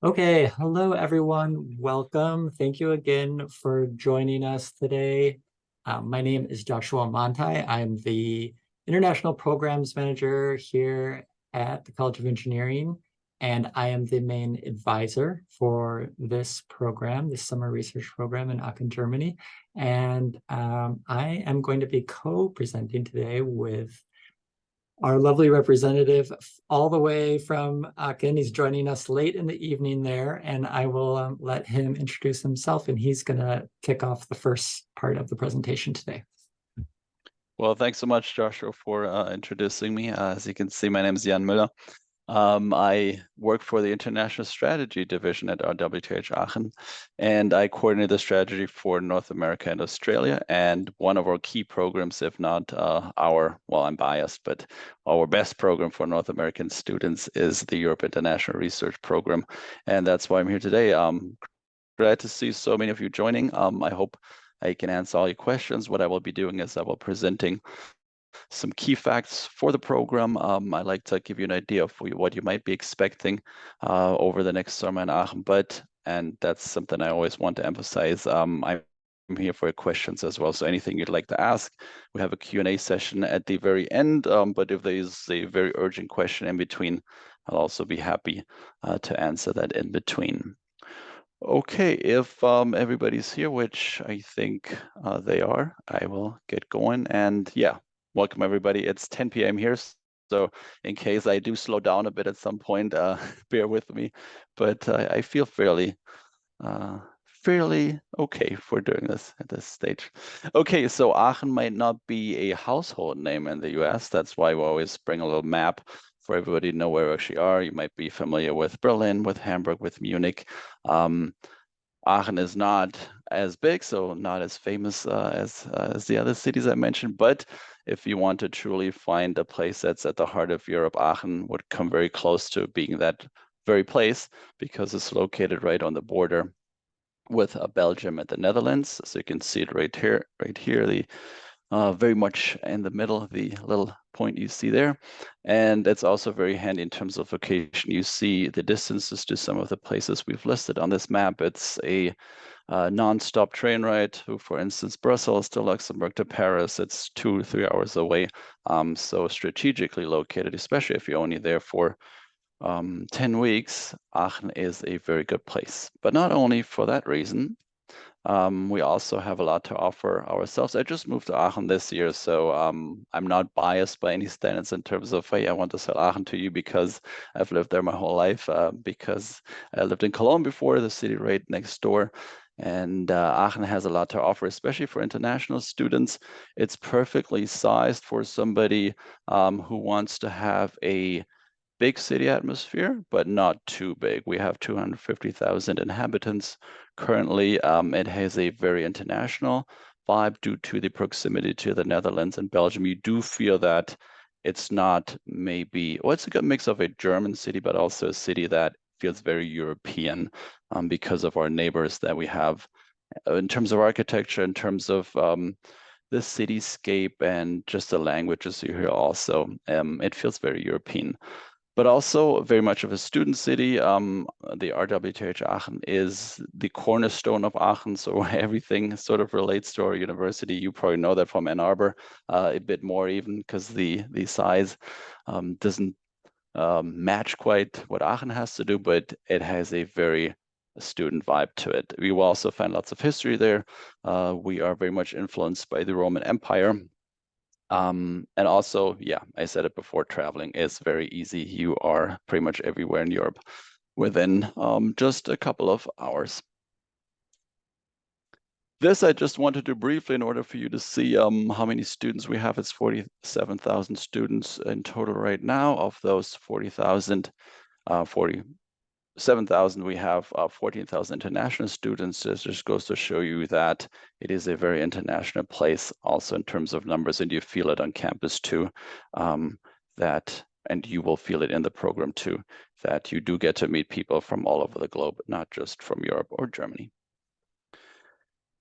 Okay, hello everyone. Welcome. Thank you again for joining us today. My name is Joshua Montai. I'm the International Programs Manager here at the College of Engineering, and I am the main advisor for this program, this summer research program in Aachen, Germany. And I am going to be co-presenting today with our lovely representative all the way from Aachen. He's joining us late in the evening there, and I will let him introduce himself, and he's going to kick off the first part of the presentation today. Well, thanks so much, Joshua, for introducing me. As you can see, my name is Jan Müller. I work for the International Strategy Division at RWTH Aachen, and I coordinate the strategy for North America and Australia. And one of our key programs, if not well, I'm biased, but our best program for North American students is the Europe International Research Program. And that's why I'm here today. Glad to see so many of you joining. I hope I can answer all your questions. What I will be doing is I will be presenting some key facts for the program. I'd like to give you an idea of what you might be expecting over the next summer in Aachen. And that's something I always want to emphasize. I'm here for your questions as well. So anything you'd like to ask, we have a Q&A session at the very end. But if there is a very urgent question in between, I'll also be happy to answer that in between. Okay, if everybody's here, which I think they are, I will get going. And yeah, welcome everybody. It's 10 p.m. here, so in case I do slow down a bit at some point, bear with me. But I feel fairly okay for doing this at this stage. Okay, so Aachen might not be a household name in the US. That's why we always bring a little map for everybody to know where we actually are. You might be familiar with Berlin, with Hamburg, with Munich. Aachen is not as big, so not as famous as the other cities I mentioned. But if you want to truly find a place that's at the heart of Europe, Aachen would come very close to being that very place because it's located right on the border with Belgium and the Netherlands. So you can see it right here, the very much in the middle, the little point you see there. And it's also very handy in terms of location. You see the distances to some of the places we've listed on this map. It's a non-stop train ride to, for instance, Brussels to Luxembourg to Paris. It's 2-3 hours away. So strategically located, especially if you're only there for 10 weeks, Aachen is a very good place. But not only for that reason, we also have a lot to offer ourselves. I just moved to Aachen this year, so I'm not biased by any standards in terms of, hey, I want to sell Aachen to you because I've lived there my whole life, because I lived in Cologne before, the city right next door. And Aachen has a lot to offer, especially for international students. It's perfectly sized for somebody who wants to have a big city atmosphere, but not too big. We have 250,000 inhabitants currently. It has a very international vibe due to the proximity to the Netherlands and Belgium. You do feel that it's not well, it's a good mix of a German city, but also a city that feels very European because of our neighbors that we have in terms of architecture, in terms of the cityscape and just the languages you hear also. It feels very European, but also very much of a student city. The RWTH Aachen is the cornerstone of Aachen, so everything sort of relates to our university. You probably know that from Ann Arbor a bit more even because the size doesn't match quite what Aachen has to do, but it has a very student vibe to it. We will also find lots of history there. We are very much influenced by the Roman Empire. And also, yeah, I said it before, traveling is very easy. You are pretty much everywhere in Europe within just a couple of hours. This I just wanted to briefly in order for you to see how many students we have. It's 47,000 students in total right now. Of those 47,000, we have 14,000 international students. This just goes to show you that it is a very international place also in terms of numbers, and you feel it on campus too, and you will feel it in the program too, that you do get to meet people from all over the globe, not just from Europe or Germany.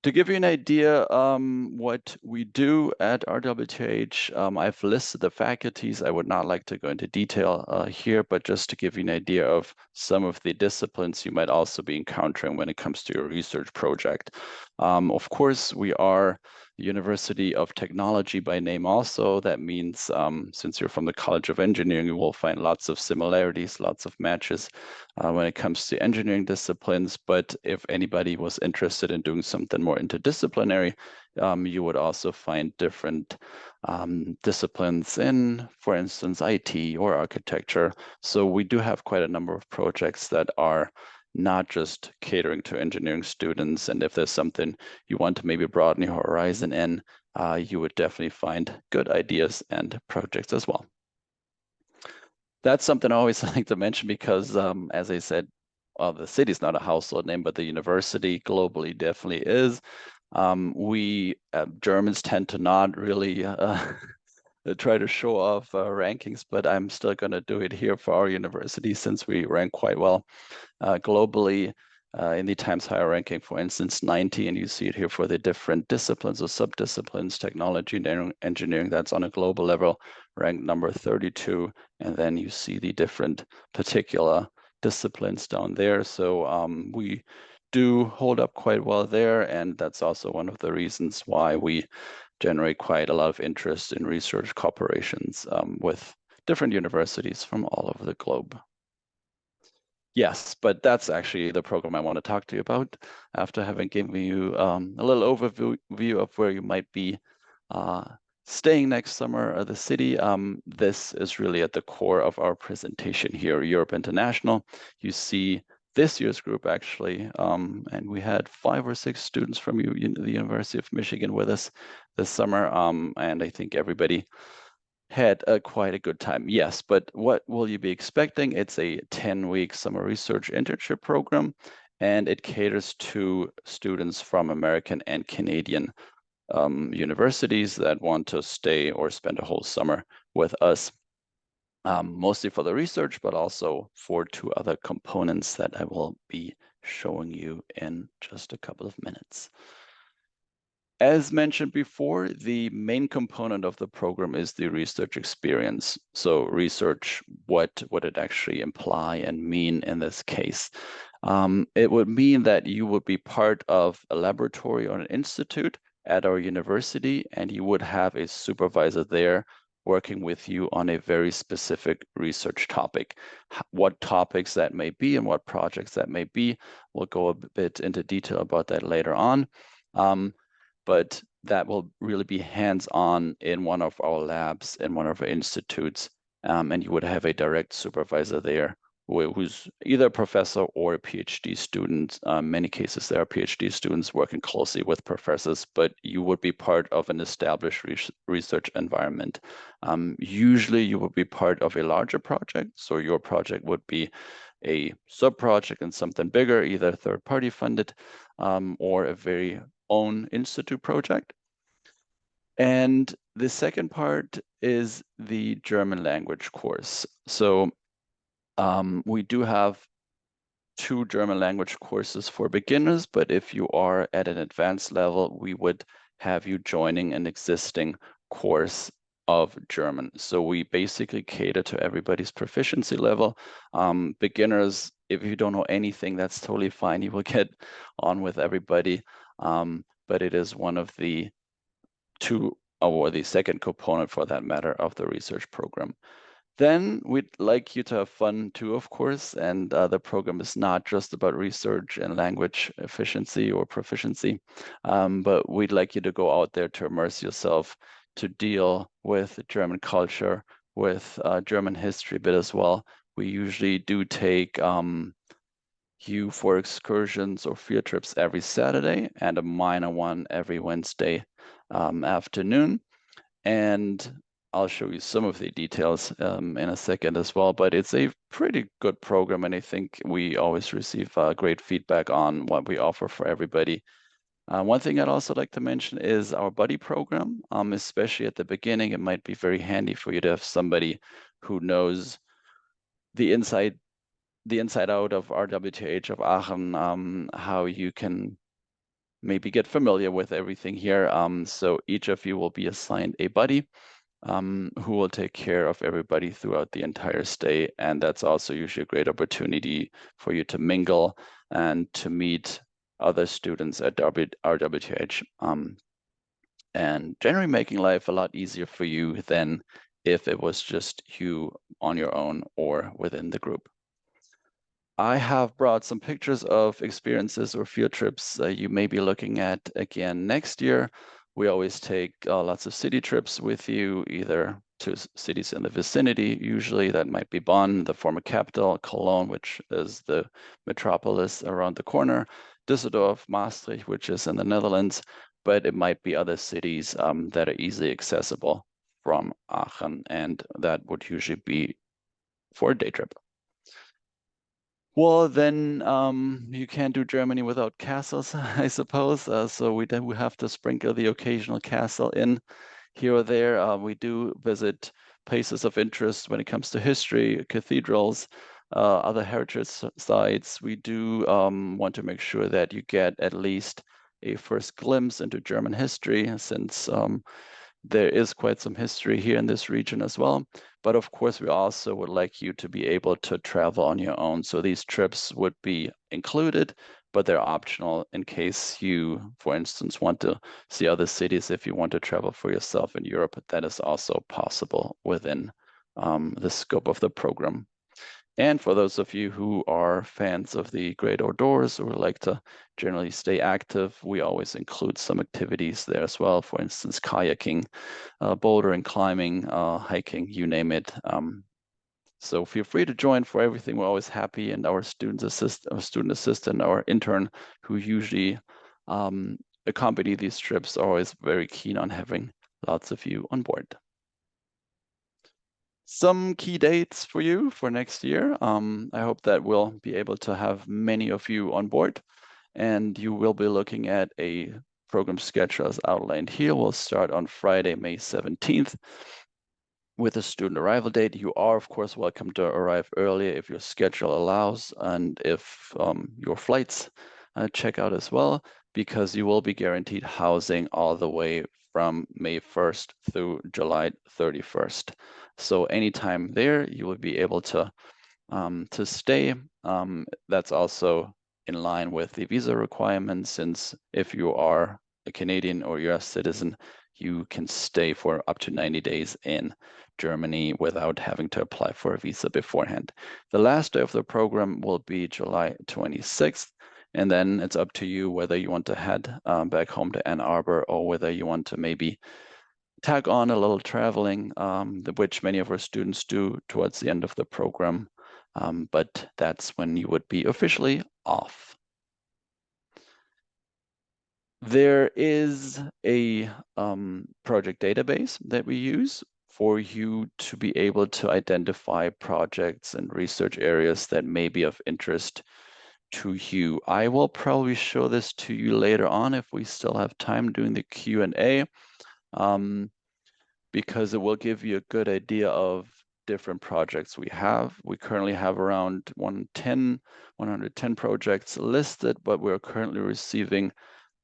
To give you an idea what we do at RWTH, I've listed the faculties. I would not like to go into detail here, but just to give you an idea of some of the disciplines you might also be encountering when it comes to your research project. Of course, we are University of Technology by name also. That means since you're from the College of Engineering, you will find lots of similarities, lots of matches when it comes to engineering disciplines. But if anybody was interested in doing something more interdisciplinary, you would also find different disciplines in, for instance, IT or architecture. So we do have quite a number of projects that are not just catering to engineering students. And if there's something you want to maybe broaden your horizon in, you would definitely find good ideas and projects as well. That's something I always like to mention because, as I said, well, the city's not a household name, but the university globally definitely is. We Germans tend to not really try to show off rankings, but I'm still going to do it here for our university since we rank quite well globally. In the Times Higher ranking, for instance, 90, and you see it here for the different disciplines or subdisciplines, technology and engineering, that's on a global level, ranked number 32. And then you see the different particular disciplines down there. So we do hold up quite well there. And that's also one of the reasons why we generate quite a lot of interest in research cooperations with different universities from all over the globe. Yes, but that's actually the program I want to talk to you about after having given you a little overview of where you might be staying next summer or the city. This is really at the core of our presentation here, Europe International. You see this year's group actually, and we had 5 or 6 students from the University of Michigan with us this summer, and I think everybody had quite a good time. Yes, but what will you be expecting? It's a 10-week summer research internship program, and it caters to students from American and Canadian universities that want to stay or spend a whole summer with us, mostly for the research, but also for 2 other components that I will be showing you in just a couple of minutes. As mentioned before, the main component of the program is the research experience. So research, what would it actually imply and mean in this case? It would mean that you would be part of a laboratory or an institute at our university, and you would have a supervisor there working with you on a very specific research topic. What topics that may be and what projects that may be, we'll go a bit into detail about that later on. But that will really be hands-on in one of our labs, in one of our institutes, and you would have a direct supervisor there who's either a professor or a PhD student. Many cases, there are PhD students working closely with professors, but you would be part of an established research environment. Usually, you would be part of a larger project, so your project would be a sub-project in something bigger, either third-party funded or a very own institute project. And the second part is the German language course. So we do have 2 German language courses for beginners, but if you are at an advanced level, we would have you joining an existing course of German. So we basically cater to everybody's proficiency level. Beginners, if you don't know anything, that's totally fine. You will get on with everybody. But it is one of the 2, or the second component for that matter, of the research program. Then we'd like you to have fun too, of course, and the program is not just about research and language efficiency or proficiency, but we'd like you to go out there to immerse yourself, to deal with German culture, with German history a bit as well. We usually do take you for excursions or field trips every Saturday and a minor one every Wednesday afternoon. And I'll show you some of the details in a second as well, but it's a pretty good program, and I think we always receive great feedback on what we offer for everybody. One thing I'd also like to mention is our buddy program, especially at the beginning. It might be very handy for you to have somebody who knows the inside out of RWTH of Aachen, how you can maybe get familiar with everything here. So each of you will be assigned a buddy who will take care of everybody throughout the entire stay. And that's also usually a great opportunity for you to mingle and to meet other students at RWTH, and generally making life a lot easier for you than if it was just you on your own or within the group. I have brought some pictures of experiences or field trips you may be looking at again next year. We always take lots of city trips with you, either to cities in the vicinity. Usually that might be Bonn, the former capital, Cologne, which is the metropolis around the corner, Düsseldorf, Maastricht, which is in the Netherlands, but it might be other cities that are easily accessible from Aachen, and that would usually be for a day trip. Well, then you can't do Germany without castles, I suppose. So we have to sprinkle the occasional castle in here or there. We do visit places of interest when it comes to history, cathedrals, other heritage sites. We do want to make sure that you get at least a first glimpse into German history, since there is quite some history here in this region as well. But of course, we also would like you to be able to travel on your own. So these trips would be included, but they're optional in case you, for instance, want to see other cities. If you want to travel for yourself in Europe, that is also possible within the scope of the program. And for those of you who are fans of the great outdoors or like to generally stay active, we always include some activities there as well. For instance, kayaking, bouldering, climbing, hiking, you name it. So feel free to join for everything. We're always happy, and our student assistant, our intern, who usually accompany these trips, are always very keen on having lots of you on board. Some key dates for you for next year. I hope that we'll be able to have many of you on board, and you will be looking at a program schedule as outlined here. We'll start on Friday, May 17th with a student arrival date. You are, of course, welcome to arrive earlier if your schedule allows, and if your flights check out as well, because you will be guaranteed housing all the way from May 1st through July 31st. So anytime there, you will be able to stay. That's also in line with the visa requirements, since if you are a Canadian or US citizen, you can stay for up to 90 days in Germany without having to apply for a visa beforehand. The last day of the program will be July 26th. And then it's up to you whether you want to head back home to Ann Arbor, or whether you want to maybe tag on a little traveling, which many of our students do towards the end of the program. But that's when you would be officially off. There is a project database that we use for you to be able to identify projects and research areas that may be of interest to you. I will probably show this to you later on if we still have time during the Q&A, because it will give you a good idea of different projects we have. We currently have around 110 projects listed, but we're currently receiving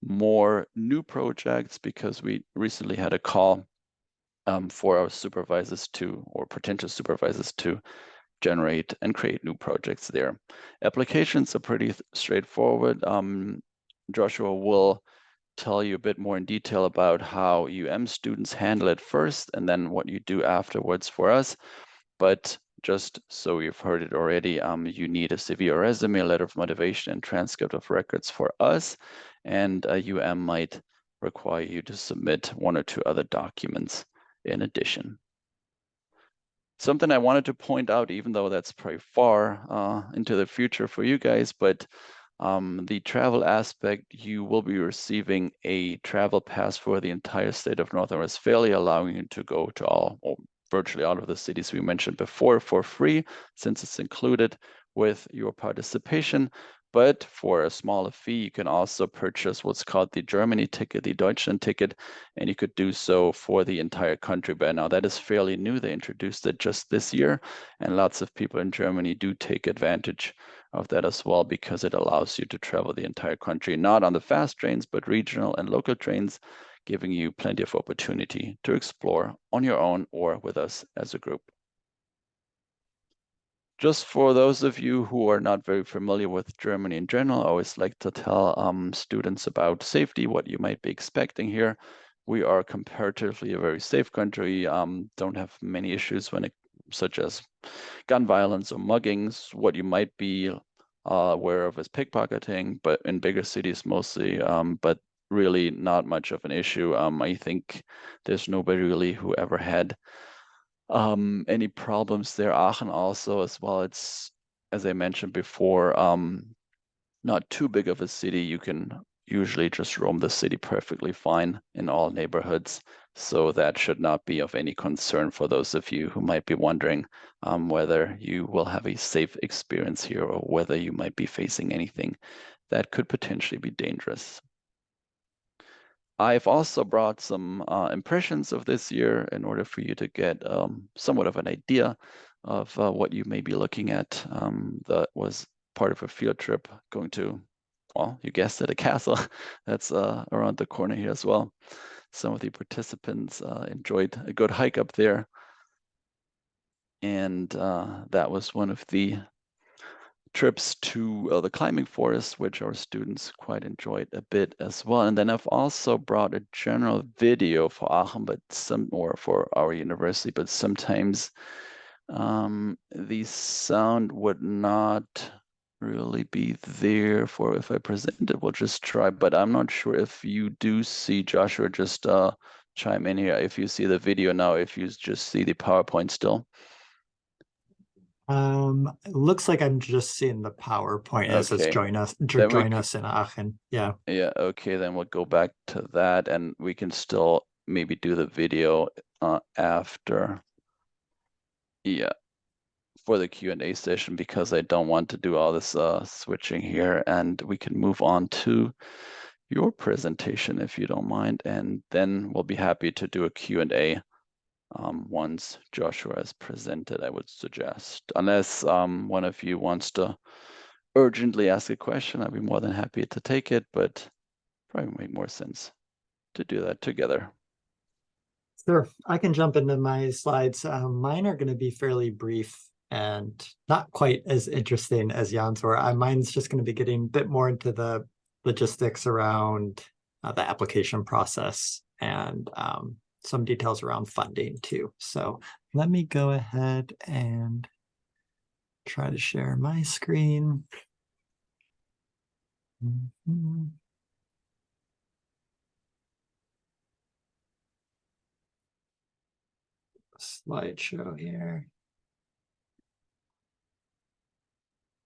more new projects because we recently had a call for our supervisors or potential supervisors to generate and create new projects there. Applications are pretty straightforward. Joshua will tell you a bit more in detail about how UM students handle it first, and then what you do afterwards for us. But just so you've heard it already, you need a CV or resume, a letter of motivation, and transcript of records for us. And UM might require you to submit one or two other documents in addition. Something I wanted to point out, even though that's pretty far into the future for you guys, but the travel aspect, you will be receiving a travel pass for the entire state of North Rhine-Westphalia, allowing you to go to all, or virtually all of the cities we mentioned before for free, since it's included with your participation. But for a smaller fee, you can also purchase what's called the Germany ticket, the Deutschland ticket, and you could do so for the entire country by now. That is fairly new. They introduced it just this year, and lots of people in Germany do take advantage of that as well, because it allows you to travel the entire country, not on the fast trains, but regional and local trains, giving you plenty of opportunity to explore on your own or with us as a group. Just for those of you who are not very familiar with Germany in general, I always like to tell students about safety, what you might be expecting here. We are comparatively a very safe country, don't have many issues such as gun violence or muggings. What you might be aware of is pickpocketing, but in bigger cities mostly, but really not much of an issue. I think there's nobody really who ever had any problems there. Aachen also as well. It's, as I mentioned before, not too big of a city. You can usually just roam the city perfectly fine in all neighborhoods. So that should not be of any concern for those of you who might be wondering whether you will have a safe experience here or whether you might be facing anything that could potentially be dangerous. I've also brought some impressions of this year in order for you to get somewhat of an idea of what you may be looking at. That was part of a field trip going to, well, you guessed it, a castle that's around the corner here as well. Some of the participants enjoyed a good hike up there. And that was one of the trips to the climbing forest, which our students quite enjoyed a bit as well. And then I've also brought a general video for Aachen, but or for our university, but sometimes the sound would not really be there for if I present it. We'll just try, but I'm not sure if you do see, Joshua, just chime in here if you see the video now, if you just see the PowerPoint still. It looks like I'm just seeing the PowerPoint as it's Okay. join us in Aachen. Yeah. Yeah, okay, then we'll go back to that and we can still maybe do the video after. Yeah, for the Q&A session, because I don't want to do all this switching here, and we can move on to your presentation if you don't mind, and then we'll be happy to do a Q&A once Joshua is presented, I would suggest. Unless one of you wants to urgently ask a question, I'd be more than happy to take it, but probably make more sense to do that together. Sure, I can jump into my slides. Mine are going to be fairly brief and not quite as interesting as Jan's were. Mine's just going to be getting a bit more into the logistics around the application process and some details around funding too. So let me go ahead and try to share my screen. Slideshow here.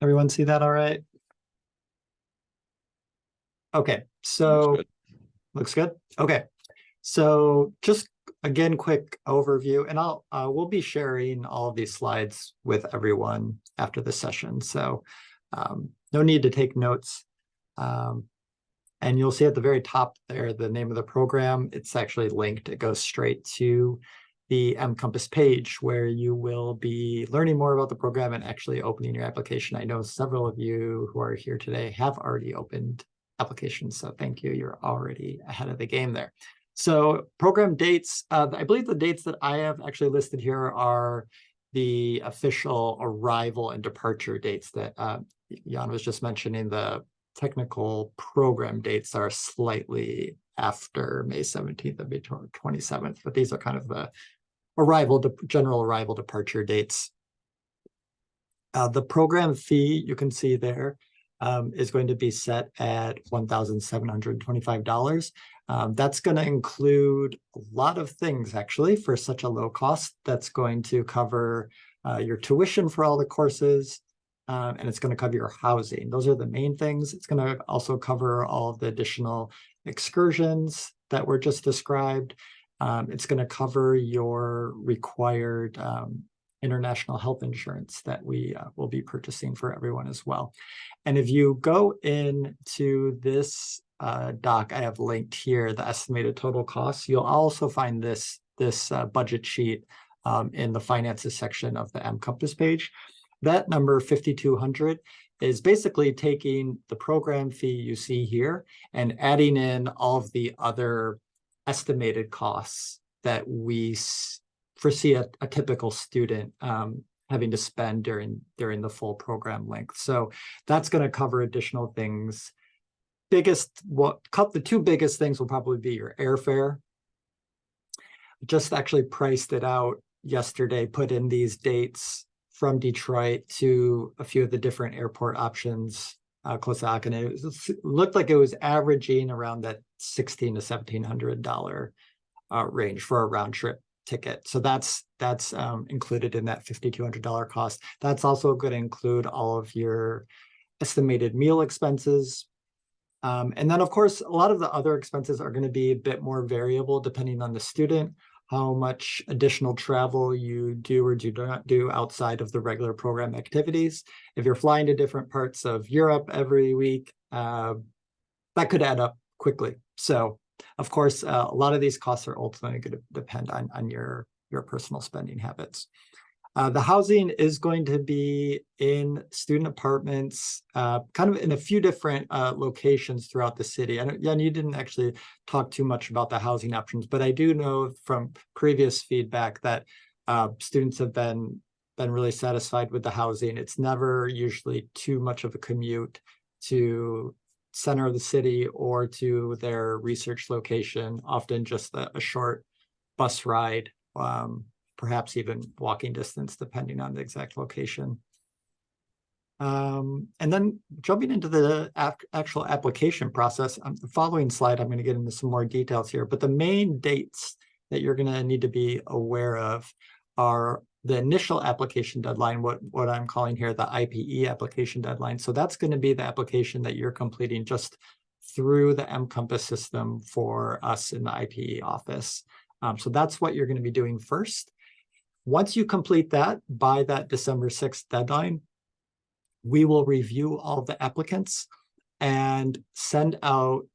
Everyone see that all right? Okay, so looks good. Okay, so just again, quick overview, and we'll be sharing all of these slides with everyone after the session. So no need to take notes. And you'll see at the very top there, the name of the program. It's actually linked. It goes straight to the M-Compass page where you will be learning more about the program and actually opening your application. I know several of you who are here today have already opened applications, so thank you. You're already ahead of the game there. So program dates, I believe the dates that I have actually listed here are the official arrival and departure dates that Jan was just mentioning. The technical program dates are slightly after May 17th and May 27th, but these are kind of the general arrival departure dates. The program fee, you can see there, is going to be set at $1,725. That's going to include a lot of things, actually, for such a low cost. That's going to cover your tuition for all the courses, and it's going to cover your housing. Those are the main things. It's going to also cover all of the additional excursions that were just described. It's going to cover your required international health insurance that we will be purchasing for everyone as well. And if you go into this doc I have linked here, the estimated total costs, you'll also find this budget sheet in the finances section of the M-Compass page. That number, 5,200, is basically taking the program fee you see here and adding in all of the other estimated costs that we foresee a typical student having to spend during the full program length. So that's going to cover additional things. The two biggest things will probably be your airfare. Just actually priced it out yesterday, put in these dates from Detroit to a few of the different airport options close to Aachen. It looked like it was averaging around that $1,600 to $1,700 range for a round trip ticket. So that's included in that $5,200 cost. That's also going to include all of your estimated meal expenses. And then, of course, a lot of the other expenses are going to be a bit more variable depending on the student, how much additional travel you do or do not do outside of the regular program activities. If you're flying to different parts of Europe every week, that could add up quickly. So, of course, a lot of these costs are ultimately going to depend on your personal spending habits. The housing is going to be in student apartments, kind of in a few different locations throughout the city. And Jan, you didn't actually talk too much about the housing options, but I do know from previous feedback that students have been really satisfied with the housing. It's never usually too much of a commute to center of the city or to their research location, often just a short bus ride. Perhaps even walking distance, depending on the exact location. And then jumping into the actual application process, the following slide, I'm going to get into some more details here, but the main dates that you're going to need to be aware of are the initial application deadline, what I'm calling here the IPE application deadline. So that's going to be the application that you're completing just through the mCompass system for us in the IPE office. So that's what you're going to be doing first. Once you complete that by that December 6th deadline, we will review all the applicants and send out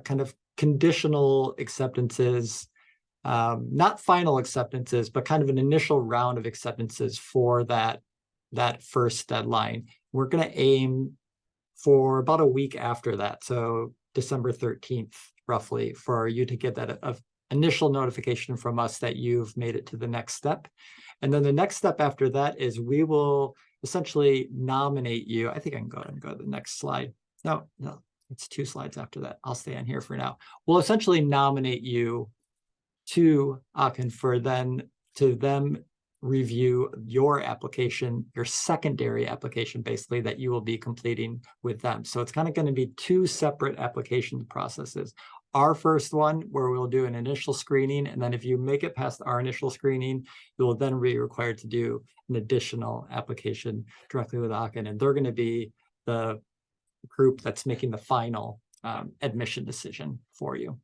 kind of conditional acceptances, not final acceptances, but kind of an initial round of acceptances for that first deadline. We're going to aim for about a week after that, so December 13th, roughly, for you to get that initial notification from us that you've made it to the next step. And then the next step after that is we will essentially nominate you. I think I can go ahead and go to the next slide. No, it's 2 slides after that. I'll stay on here for now. We'll essentially nominate you to Aachen for them review your application, your secondary application, basically, that you will be completing with them. So it's kind of going to be 2 separate application processes. Our first one, where we'll do an initial screening, and then if you make it past our initial screening, you will then be required to do an additional application directly with Aachen, and they're going to be the group that's making the final admission decision for you.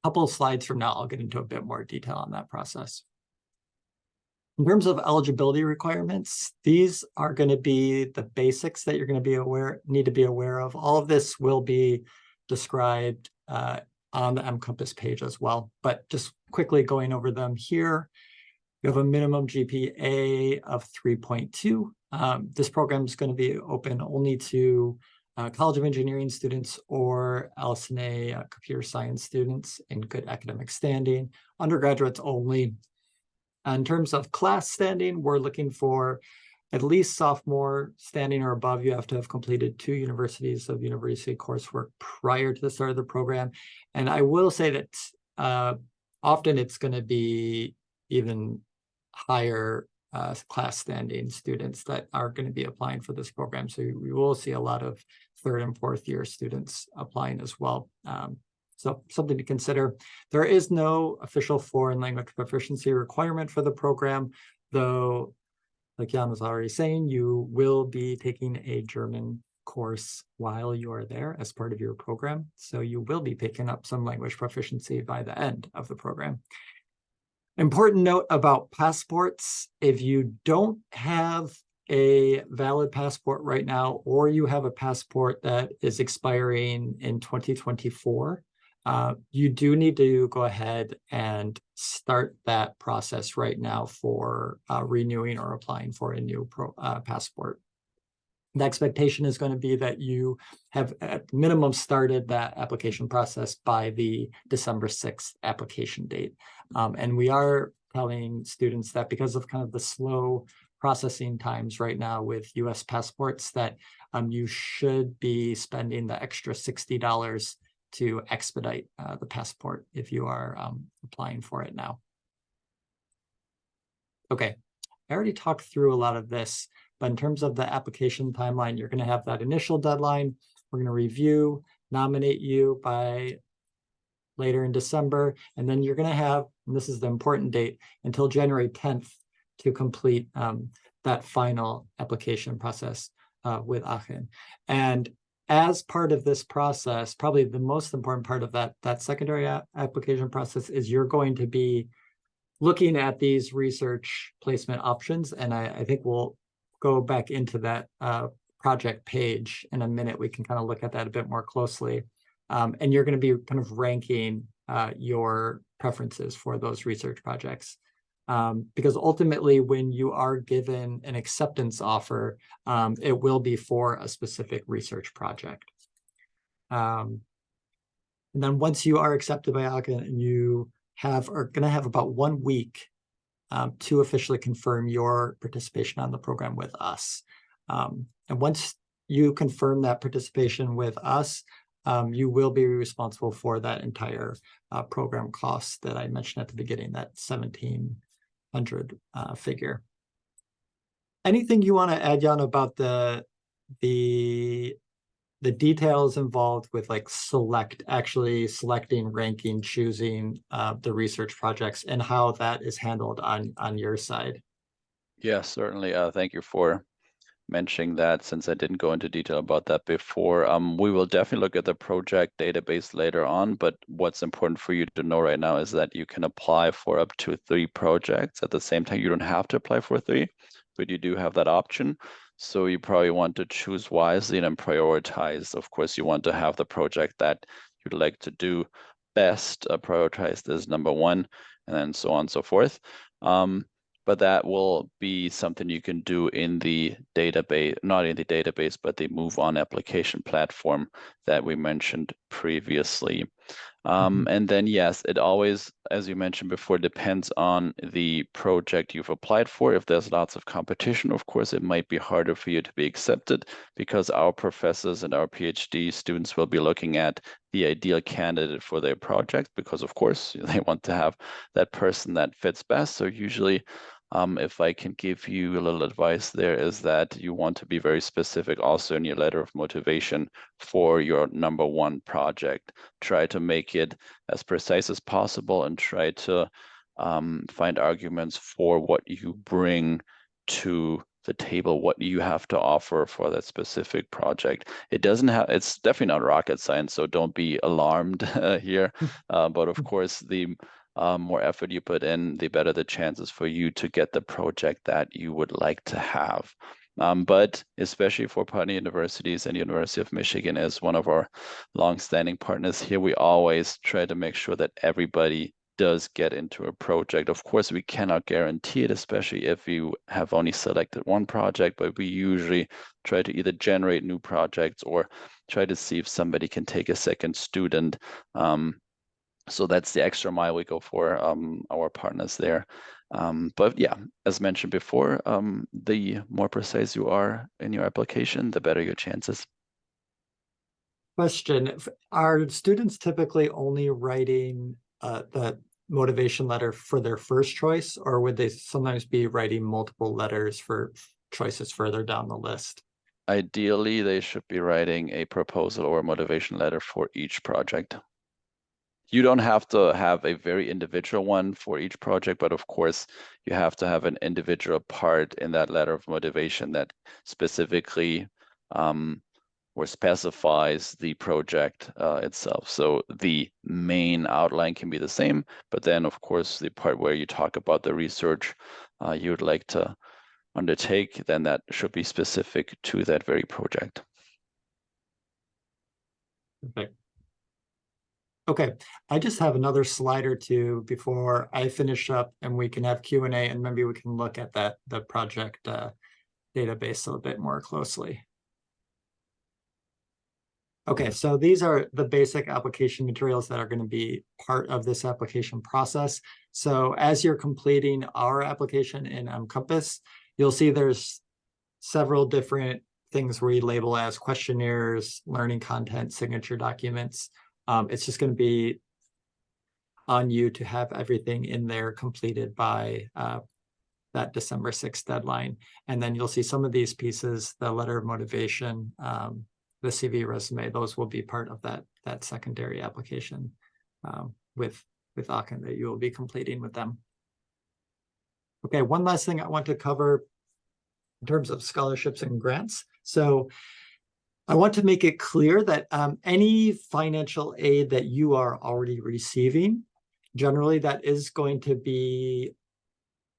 A couple of slides from now, I'll get into a bit more detail on that process. In terms of eligibility requirements, these are going to be the basics that you're going to need to be aware of. All of this will be described on the mCompass page as well, but just quickly going over them here. You have a minimum GPA of 3.2. This program is going to be open only to College of Engineering students or LS&A computer science students in good academic standing, undergraduates only. In terms of class standing, we're looking for at least sophomore standing or above. You have to have completed 2 universities of university coursework prior to the start of the program. And I will say that often it's going to be even higher class standing students that are going to be applying for this program. So we will see a lot of 3rd and 4th year students applying as well. So something to consider. There is no official foreign language proficiency requirement for the program, though, like Jan was already saying, you will be taking a German course while you are there as part of your program. So you will be picking up some language proficiency by the end of the program. Important note about passports: if you don't have a valid passport right now, or you have a passport that is expiring in 2024, you do need to go ahead and start that process right now for renewing or applying for a new passport. The expectation is going to be that you have at minimum started that application process by the December 6th application date. And we are telling students that because of kind of the slow processing times right now with US passports, that you should be spending the extra $60 to expedite the passport if you are applying for it now. Okay, I already talked through a lot of this, but in terms of the application timeline, you're going to have that initial deadline. We're going to review, nominate you by later in December, and then you're going to have, and this is the important date, until January 10th to complete that final application process with Aachen. And as part of this process, probably the most important part of that secondary application process is you're going to be looking at these research placement options. And I think we'll go back into that project page in a minute. We can kind of look at that a bit more closely. And you're going to be kind of ranking your preferences for those research projects. Because ultimately, when you are given an acceptance offer, it will be for a specific research project. And then once you are accepted by Aachen, you are going to have about 1 week to officially confirm your participation on the program with us. And once you confirm that participation with us, you will be responsible for that entire program cost that I mentioned at the beginning, that $1,700 figure. Anything you want to add, Jan, about the details involved with like actually selecting, ranking, choosing the research projects and how that is handled on your side? Yes, certainly. Thank you for mentioning that, since I didn't go into detail about that before. We will definitely look at the project database later on, but what's important for you to know right now is that you can apply for up to 3 projects at the same time. You don't have to apply for 3, but you do have that option. So you probably want to choose wisely and prioritize. Of course, you want to have the project that you'd like to do best prioritized as number 1, and then so on and so forth. But that will be something you can do in the database, not in the database, but the Move On application platform that we mentioned previously. And then, yes, it always, as you mentioned before, depends on the project you've applied for. If there's lots of competition, of course, it might be harder for you to be accepted, because our professors and our PhD students will be looking at the ideal candidate for their project, because, of course, they want to have that person that fits best. So usually, if I can give you a little advice there, is that you want to be very specific also in your letter of motivation for your number 1 project. Try to make it as precise as possible and try to find arguments for what you bring to the table, what you have to offer for that specific project. It's definitely not rocket science, so don't be alarmed here. But of course, the more effort you put in, the better the chances for you to get the project that you would like to have. But especially for partner universities, and University of Michigan is one of our long-standing partners here, we always try to make sure that everybody does get into a project. Of course, we cannot guarantee it, especially if you have only selected 1 project, but we usually try to either generate new projects or try to see if somebody can take a second student. So that's the extra mile we go for our partners there. But yeah, as mentioned before, the more precise you are in your application, the better your chances. Question, are students typically only writing the motivation letter for their first choice, or would they sometimes be writing multiple letters for choices further down the list? Ideally, they should be writing a proposal or a motivation letter for each project. You don't have to have a very individual one for each project, but of course, you have to have an individual part in that letter of motivation that specifically or specifies the project itself. So the main outline can be the same, but then of course, the part where you talk about the research you would like to undertake, then that should be specific to that very project. Okay. Okay, I just have another slide or two before I finish up and we can have Q&A and maybe we can look at the project database a little bit more closely. Okay, so these are the basic application materials that are going to be part of this application process. So as you're completing our application in Compass, you'll see there's several different things we label as questionnaires, learning content, signature documents. It's just going to be on you to have everything in there completed by that December 6th deadline. And then you'll see some of these pieces, the letter of motivation, the CV resume, those will be part of that secondary application with Aachen that you will be completing with them. Okay, one last thing I want to cover in terms of scholarships and grants. So I want to make it clear that any financial aid that you are already receiving, generally that is going to be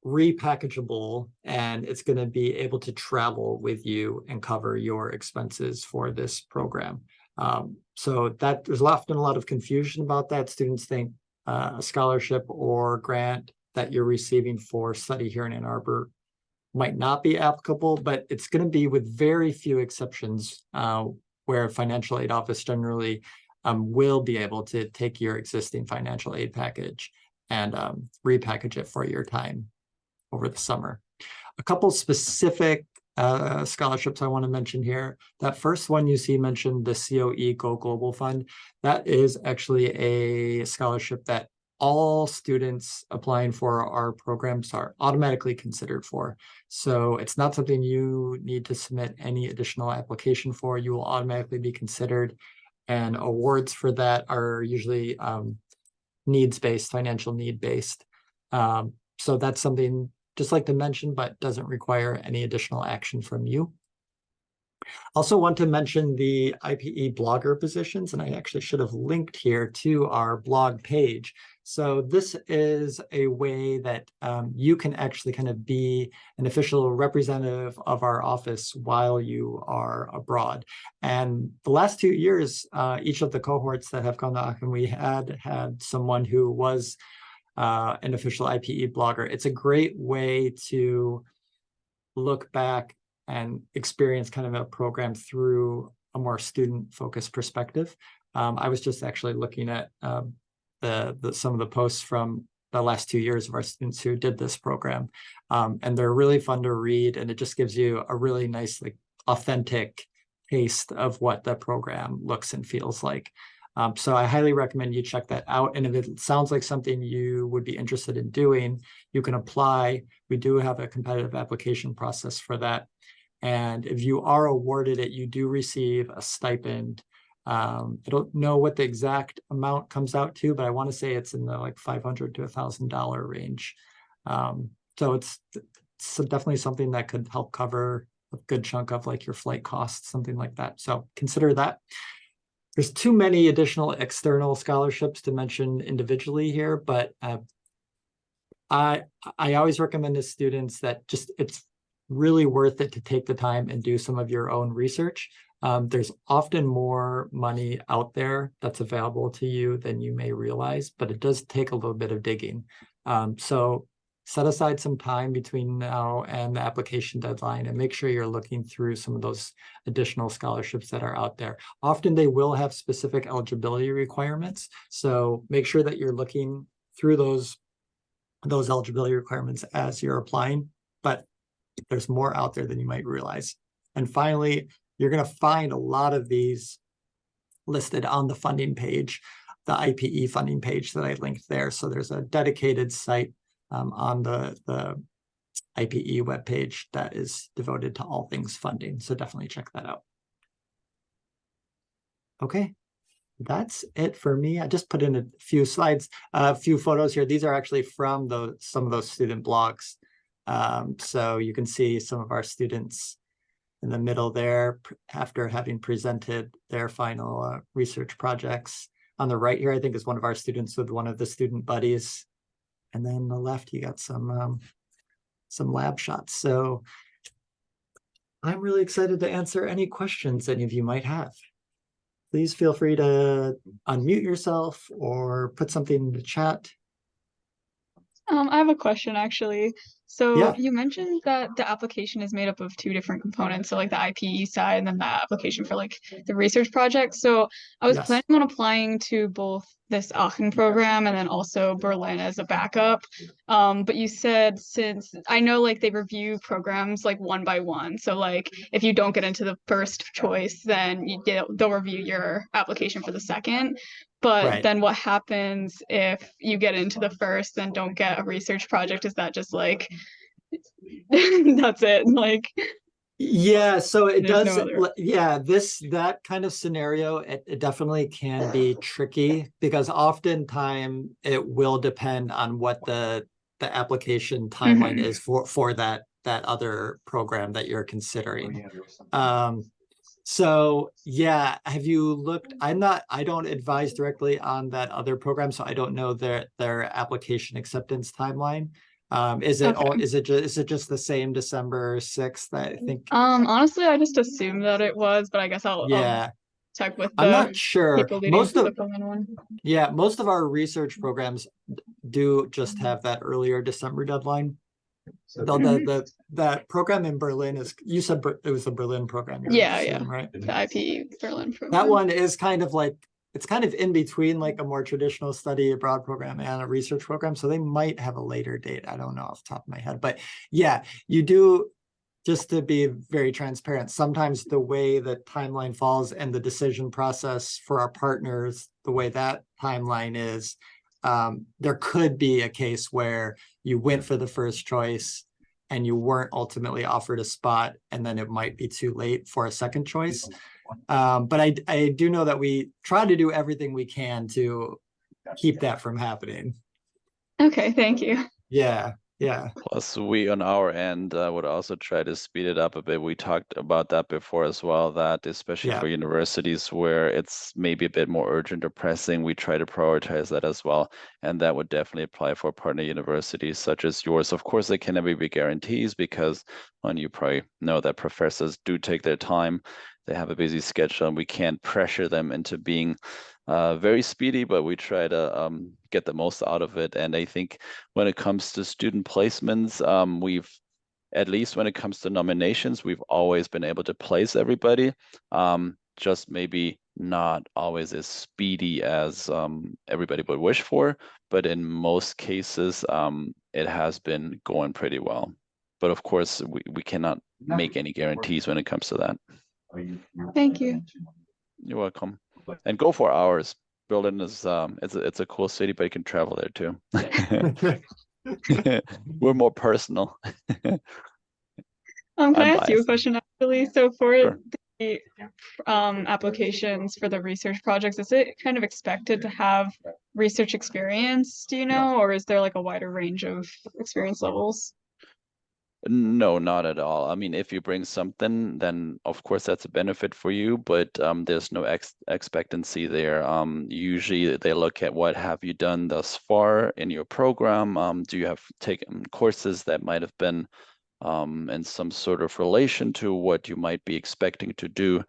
repackageable and it's going to be able to travel with you and cover your expenses for this program. So that there's often a lot of confusion about that. Students think a scholarship or grant that you're receiving for study here in Ann Arbor might not be applicable, but it's going to be with very few exceptions where a financial aid office generally will be able to take your existing financial aid package and repackage it for your time over the summer. A couple specific scholarships I want to mention here. That first one you see mentioned, the COE Go Global Fund, that is actually a scholarship that all students applying for our programs are automatically considered for. So it's not something you need to submit any additional application for. You will automatically be considered, and awards for that are usually needs-based, financial need-based. So that's something just like to mention, but doesn't require any additional action from you. Also want to mention the IPE blogger positions, and I actually should have linked here to our blog page. So this is a way that you can actually kind of be an official representative of our office while you are abroad. And the last 2 years, each of the cohorts that have come to Aachen, we had someone who was an official IPE blogger. It's a great way to look back and experience kind of a program through a more student-focused perspective. I was just actually looking at some of the posts from the last 2 years of our students who did this program, and they're really fun to read, and it just gives you a really nice, like, authentic taste of what the program looks and feels like. So I highly recommend you check that out. And if it sounds like something you would be interested in doing, you can apply. We do have a competitive application process for that. And if you are awarded it, you do receive a stipend. I don't know what the exact amount comes out to, but I want to say it's in the like $500 to $1,000 range. So it's definitely something that could help cover a good chunk of like your flight costs, something like that. So consider that. There's too many additional external scholarships to mention individually here, but I always recommend to students that it's really worth it to take the time and do some of your own research. There's often more money out there that's available to you than you may realize, but it does take a little bit of digging. So set aside some time between now and the application deadline and make sure you're looking through some of those additional scholarships that are out there. Often they will have specific eligibility requirements. So make sure that you're looking through those eligibility requirements as you're applying, but there's more out there than you might realize. And finally, you're going to find a lot of these listed on the funding page, the IPE funding page that I linked there. So there's a dedicated site on the IPE webpage that is devoted to all things funding. So definitely check that out. Okay, that's it for me. I just put in a few slides, a few photos here. These are actually from some of those student blogs. So you can see some of our students in the middle there after having presented their final research projects. On the right here, I think is one of our students with one of the student buddies. And then on the left, you got some lab shots. So I'm really excited to answer any questions any of you might have. please feel free to unmute yourself or put something in the chat. I have a question actually. So Yeah. you mentioned that the application is made up of two different components, so like the IPE side and then the application for like the research project. So I was Yes. planning on applying to both this Aachen program and then also Berlin as a backup. But you said since I know like they review programs like one by one. So like if you don't get into the first choice, then they'll review your application for the second. But Right. then what happens if you get into the first and don't get a research project? Is that just like that's it? Like Yeah, so it there's does, no other. yeah, that kind of scenario, it definitely can be tricky because oftentimes it will depend on what the application timeline is for that other program that you're considering. So yeah, have you looked? I don't advise directly on that other program, so I don't know their application acceptance timeline. Is it all, Okay. is it just the same December 6th? I think, Honestly, I just assumed that it was, but I guess I'll yeah, check with I'm the not sure. people leading to the Berlin one. Yeah, most of our research programs do just have that earlier December deadline. Though that program in Berlin is, you said it was the Berlin program you're Yeah, interested yeah. in, right? The IPE Berlin That program. one is kind of like, it's kind of in between like a more traditional study abroad program and a research program. So they might have a later date. I don't know off the top of my head, but yeah, you do, just to be very transparent, sometimes the way the timeline falls and the decision process for our partners, the way that timeline is, there could be a case where you went for the first choice and you weren't ultimately offered a spot, and then it might be too late for a second choice. But I do know that we try to do everything we can to keep that from happening. Okay, thank you. Yeah, yeah. Plus, we on our end would also try to speed it up a bit. We talked about that before as well, that especially Yeah. for universities where it's maybe a bit more urgent or pressing, we try to prioritize that as well. And that would definitely apply for partner universities such as yours. Of course, there can never be guarantees because, and you probably know that professors do take their time. They have a busy schedule and we can't pressure them into being very speedy, but we try to get the most out of it. And I think when it comes to student placements, we've, at least when it comes to nominations, we've always been able to place everybody, just maybe not always as speedy as everybody would wish for, but in most cases, it has been going pretty well. But of course, we cannot make any guarantees when it comes to that. Thank you. You're welcome. And go for ours. Berlin is it's a cool city, but you can travel there too. We're more personal. Can I ask you a question actually? So for Sure. the applications for the research projects, is it kind of expected to have research experience, do you know, or is there like a wider range of experience levels? No, not at all. I mean, if you bring something, then of course that's a benefit for you, but there's no expectancy there. Usually they look at what have you done thus far in your program. Do you have taken courses that might have been in some sort of relation to what you might be expecting to do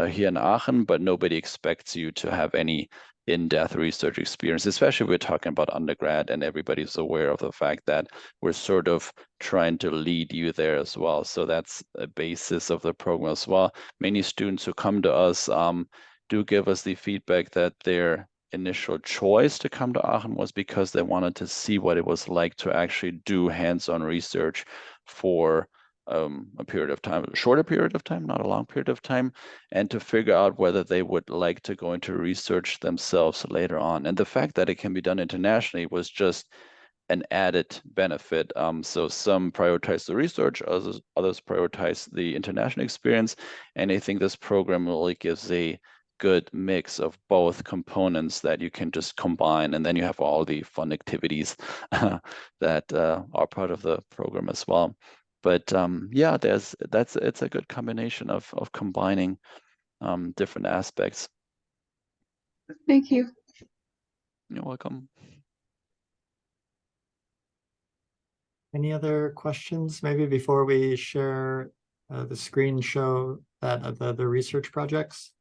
here in Aachen, but nobody expects you to have any in-depth research experience, especially if we're talking about undergrad and everybody's aware of the fact that we're sort of trying to lead you there as well. So that's a basis of the program as well. Many students who come to us do give us the feedback that their initial choice to come to Aachen was because they wanted to see what it was like to actually do hands-on research for a period of time, a shorter period of time, not a long period of time, and to figure out whether they would like to go into research themselves later on. And the fact that it can be done internationally was just an added benefit. So some prioritize the research, others prioritize the international experience. And I think this program really gives a good mix of both components that you can just combine, and then you have all the fun activities that are part of the program as well. But yeah, it's a good combination of combining different aspects. Thank you. You're welcome. Any other questions, maybe before we share the screen show that the research projects?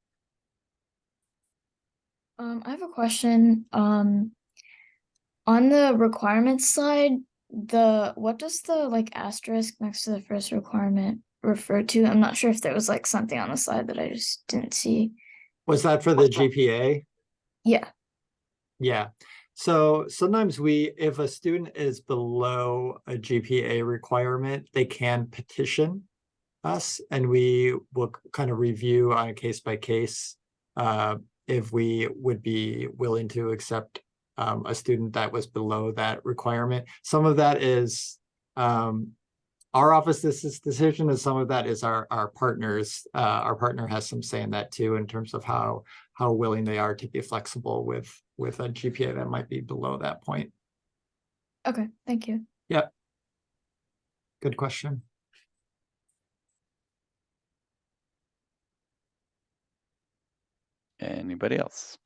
I have a question. On the requirements side, what does the like asterisk next to the first requirement refer to? I'm not sure if there was like something on the slide that I just didn't see. Was that for the GPA? Yeah. Yeah. So sometimes if a student is below a GPA requirement, they can petition us and we will kind of review on a case by case if we would be willing to accept a student that was below that requirement. Some of that is our office's decision, and some of that is our partners. Our partner has some say in that too, in terms of how willing they are to be flexible with a GPA that might be below that point. Okay, thank you. Yep. Good question. Anybody else?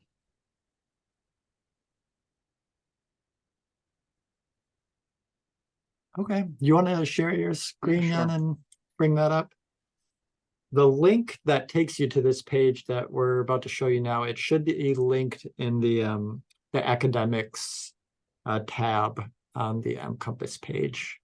Okay, you want to share your screen Sure. then and bring that up? The link that takes you to this page that we're about to show you now, it should be linked in the academics tab on the Compass page.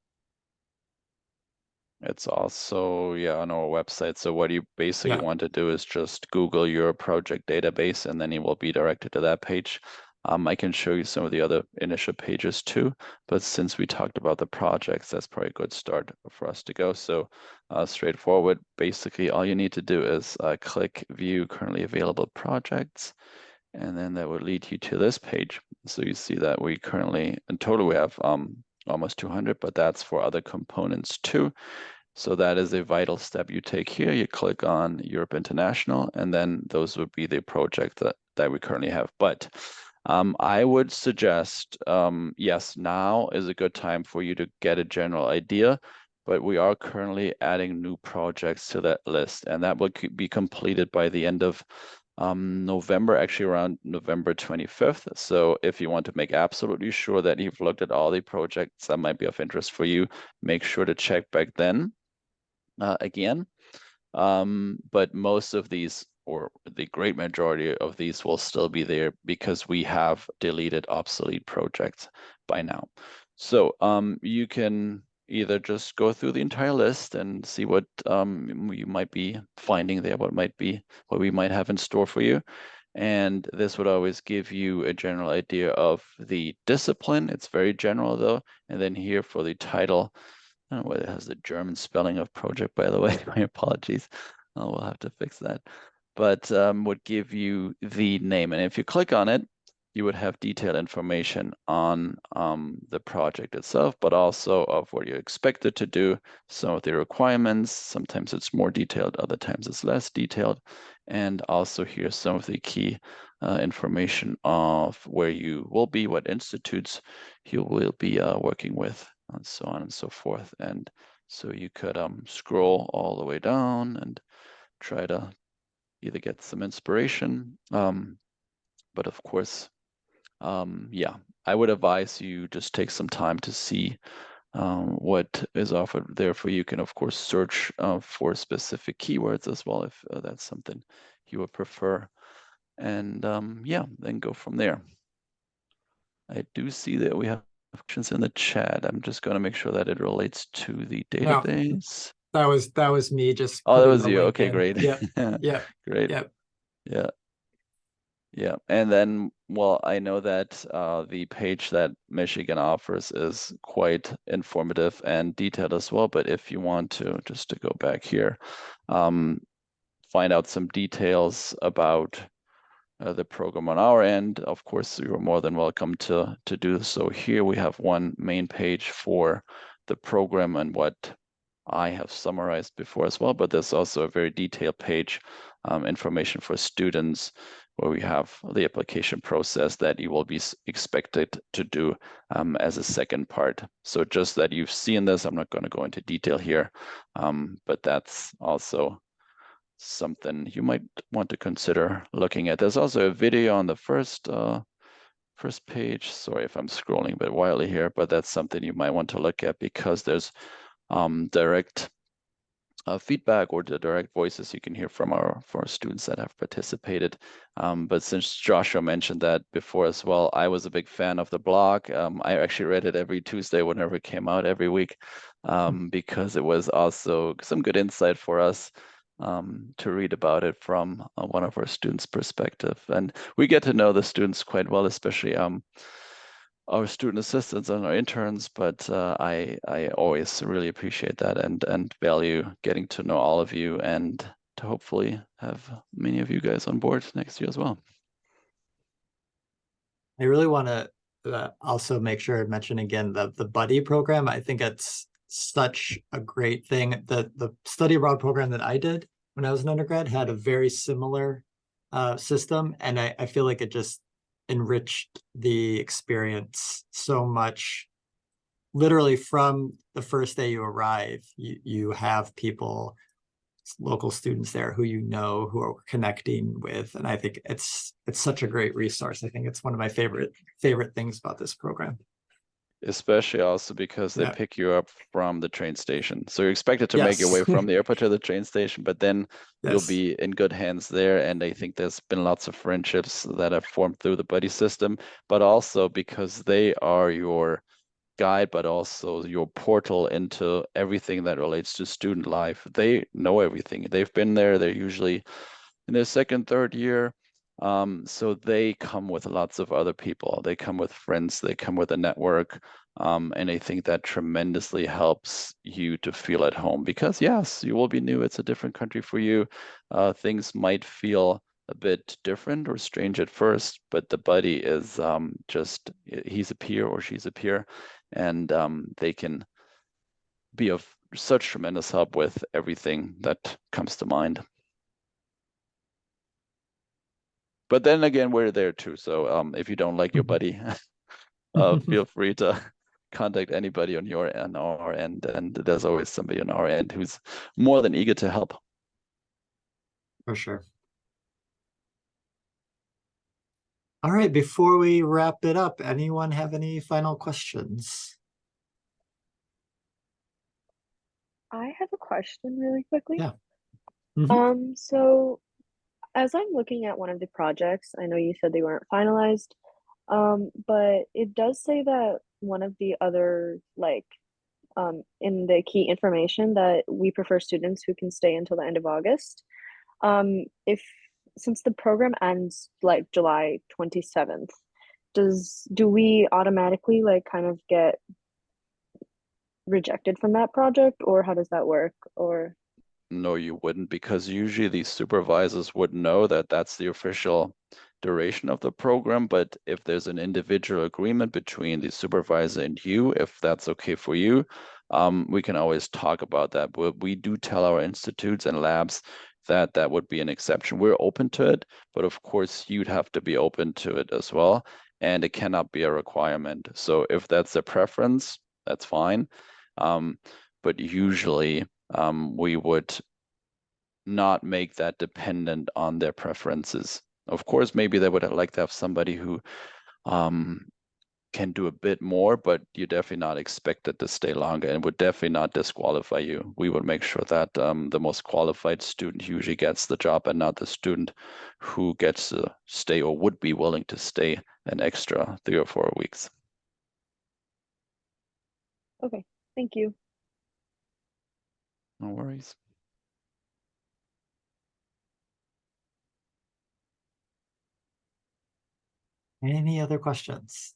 It's also, on our website. So what you basically Yeah. want to do is just Google your project database, and then you will be directed to that page. I can show you some of the other initial pages too, but since we talked about the projects, that's probably a good start for us to go. So straightforward, basically all you need to do is click View Currently Available Projects, and then that will lead you to this page. So you see that we currently, in total, we have almost 200, but that's for other components too. So that is a vital step you take here. You click on Europe International, and then those would be the project that we currently have. But I would suggest, yes, now is a good time for you to get a general idea, but we are currently adding new projects to that list, and that will be completed by the end of November, actually around November 25th. So if you want to make absolutely sure that you've looked at all the projects that might be of interest for you, make sure to check back then again. But most of these, or the great majority of these, will still be there because we have deleted obsolete projects by now. So you can either just go through the entire list and see what you might be finding there, what we might have in store for you. And this would always give you a general idea of the discipline. It's very general though. And then here for the title, I don't know whether it has the German spelling of project, by the way. My apologies. We'll have to fix that. But would give you the name. And if you click on it, you would have detailed information on the project itself, but also of what you expect it to do, some of the requirements. Sometimes it's more detailed, other times it's less detailed. And also here's some of the key information of where you will be, what institutes you will be working with, and so on and so forth. And so you could scroll all the way down and try to either get some inspiration. But of course, I would advise you just take some time to see what is offered there for you. You can, of course, search for specific keywords as well if that's something you would prefer. And then go from there. I do see that we have questions in the chat. I'm just going to make sure that it relates to the database. No, that was me just. Oh, that was you. Okay, great. Yep. Yep. Great. Yep. Yeah. Yeah. And then, well, I know that the page that Michigan offers is quite informative and detailed as well. But if you want to, just to go back here, find out some details about the program on our end, of course, you're more than welcome to do so. Here we have one main page for the program and what I have summarized before as well, but there's also a very detailed page, information for students, where we have the application process that you will be expected to do as a second part. So just that you've seen this, I'm not going to go into detail here, but that's also something you might want to consider looking at. There's also a video on the first page. Sorry if I'm scrolling a bit wildly here, but that's something you might want to look at because there's direct feedback or the direct voices you can hear from our students that have participated. But since Joshua mentioned that before as well, I was a big fan of the blog. I actually read it every Tuesday whenever it came out every week, because it was also some good insight for us to read about it from one of our students' perspective. And we get to know the students quite well, especially our student assistants and our interns, but I always really appreciate that and value getting to know all of you and to hopefully have many of you guys on board next year as well. I really want to also make sure I mention again the buddy program. I think it's such a great thing. The study abroad program that I did when I was an undergrad had a very similar system, and I feel like it just enriched the experience so much. Literally from the first day you arrive, you have people, local students there who you know, who are connecting with, and I think it's such a great resource. I think it's one of my favorite things about this program. Especially also because they Yeah. pick you up from the train station. So you're expected to make your way Yes. from the airport to the train station, but then you'll Yes. be in good hands there. And I think there's been lots of friendships that have formed through the buddy system, but also because they are your guide, but also your portal into everything that relates to student life. They know everything. They've been there. They're usually in their second, third year. So they come with lots of other people. They come with friends. They come with a network. And I think that tremendously helps you to feel at home because yes, you will be new. It's a different country for you. Things might feel a bit different or strange at first, but the buddy is just, he's a peer or she's a peer, and they can be of such tremendous help with everything that comes to mind. But then again, we're there too. So if you don't like your buddy, feel free to contact anybody on our end, and there's always somebody on our end who's more than eager to help. For sure. All right, before we wrap it up, anyone have any final questions? I have a question really quickly. Yeah. Mhm. So as I'm looking at one of the projects, I know you said they weren't finalized, but it does say that one of the other, like, in the key information that we prefer students who can stay until the end of August. Since the program ends like July 27th, do we automatically like kind of get rejected from that project, or how does that work? Or No, you wouldn't, because usually these supervisors would know that that's the official duration of the program. But if there's an individual agreement between the supervisor and you, if that's okay for you, we can always talk about that. We do tell our institutes and labs that that would be an exception. We're open to it, but of course you'd have to be open to it as well. And it cannot be a requirement. So if that's a preference, that's fine. But usually we would not make that dependent on their preferences. Of course, maybe they would like to have somebody who can do a bit more, but you're definitely not expected to stay longer and would definitely not disqualify you. We would make sure that the most qualified student usually gets the job and not the student who gets to stay or would be willing to stay an extra 3 or 4 weeks. okay, thank you. No worries. Any other questions?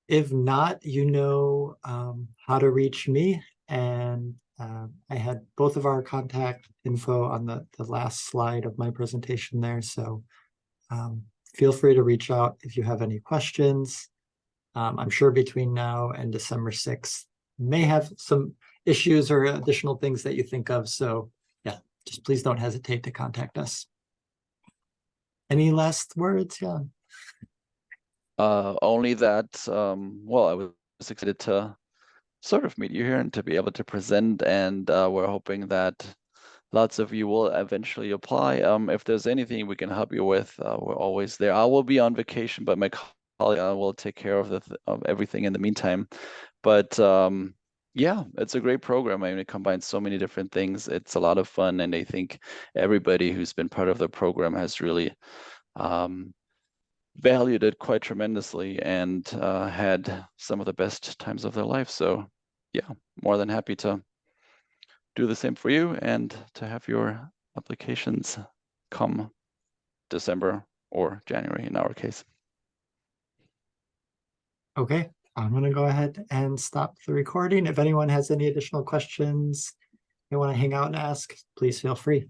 If not, you know how to reach me, and I had both of our contact info on the last slide of my presentation there, so feel free to reach out if you have any questions. I'm sure between now and December 6th, you may have some issues or additional things that you think of, so yeah, just please don't hesitate to contact us. Any last words, Jan? Only that, well, I was excited to sort of meet you here and to be able to present, and we're hoping that lots of you will eventually apply. If there's anything we can help you with, we're always there. I will be on vacation, but my colleague will take care of everything in the meantime. But yeah, it's a great program. I mean, it combines so many different things. It's a lot of fun, and I think everybody who's been part of the program has really valued it quite tremendously and had some of the best times of their life. So yeah, more than happy to do the same for you and to have your applications come December or January in our case. Okay, I'm gonna go ahead and stop the recording. If anyone has any additional questions they want to hang out and ask, please feel free.